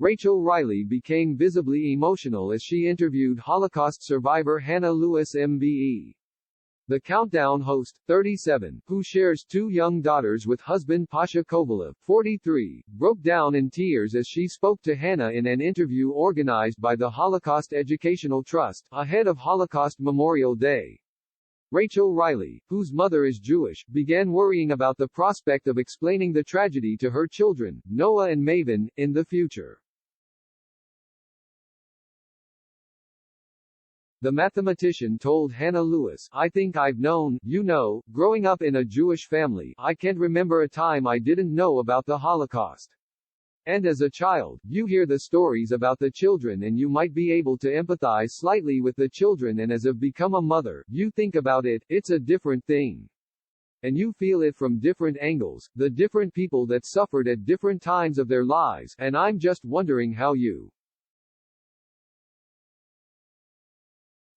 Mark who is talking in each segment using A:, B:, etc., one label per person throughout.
A: Rachel Riley became visibly emotional as she interviewed Holocaust survivor Hannah Lewis MBE. The Countdown host, 37, who shares two young daughters with husband Pasha Kovalev, 43, broke down in tears as she spoke to Hannah in an interview organized by the Holocaust Educational Trust, ahead of Holocaust Memorial Day. Rachel Riley, whose mother is Jewish, began worrying about the prospect of explaining the tragedy to her children, Noah and Maven, in the future. The mathematician told Hannah Lewis, "I think I've known, growing up in a Jewish family, I can't remember a time I didn't know about the Holocaust. And as a child, you hear the stories about the children and you might be able to empathize slightly with the children, and as I've become a mother, you think about it, it's a different thing. And you feel it from different angles, the different people that suffered at different times of their lives, and I'm just wondering how you.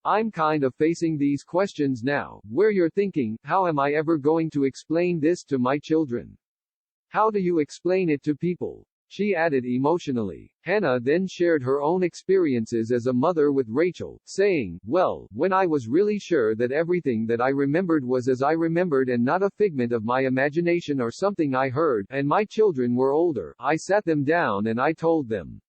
A: I'm kind of facing these questions now, where you're thinking, how am I ever going to explain this to my children? How do you explain it to people?" She added emotionally. Hannah then shared her own experiences as a mother with Rachel, saying, "Well, when I was really sure that everything that I remembered was as I remembered and not a figment of my imagination or something I heard, and my children were older, I sat them down and I told them."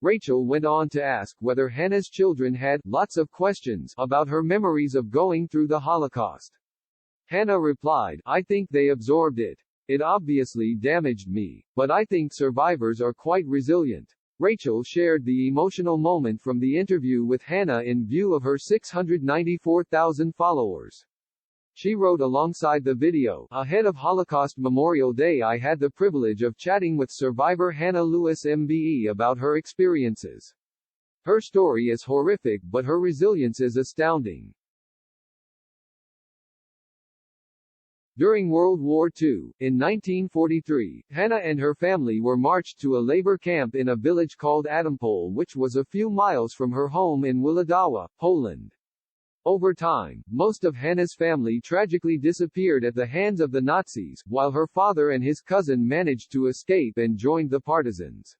A: Rachel went on to ask whether Hannah's children had lots of questions about her memories of going through the Holocaust. Hannah replied, "I think they absorbed it. It obviously damaged me. But I think survivors are quite resilient." Rachel shared the emotional moment from the interview with Hannah in view of her 694,000 followers. She wrote alongside the video, "Ahead of Holocaust Memorial Day, I had the privilege of chatting with survivor Hannah Lewis MBE about her experiences. Her story is horrific, but her resilience is astounding." During World War II, in 1943, Hannah and her family were marched to a labor camp in a village called Adampole, which was a few miles from her home in Włodawa, Poland. Over time, most of Hannah's family tragically disappeared at the hands of the Nazis, while her father and his cousin managed to escape and joined the partisans.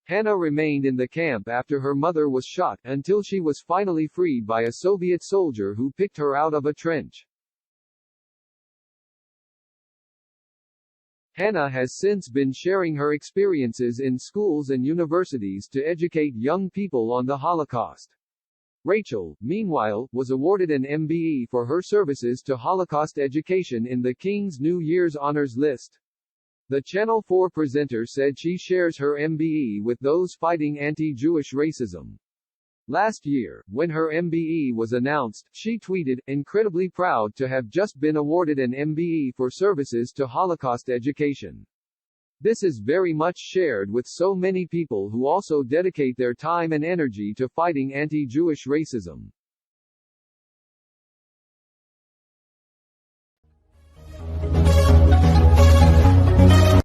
A: Hannah remained in the camp after her mother was shot, until she was finally freed by a Soviet soldier who picked her out of a trench. Hannah has since been sharing her experiences in schools and universities to educate young people on the Holocaust. Rachel, meanwhile, was awarded an MBE for her services to Holocaust education in the King's New Year's Honors List. The Channel 4 presenter said she shares her MBE with those fighting anti-Jewish racism. Last year, when her MBE was announced, she tweeted, "Incredibly proud to have just been awarded an MBE for services to Holocaust education. This is very much shared with so many people who also dedicate their time and energy to fighting anti-Jewish racism."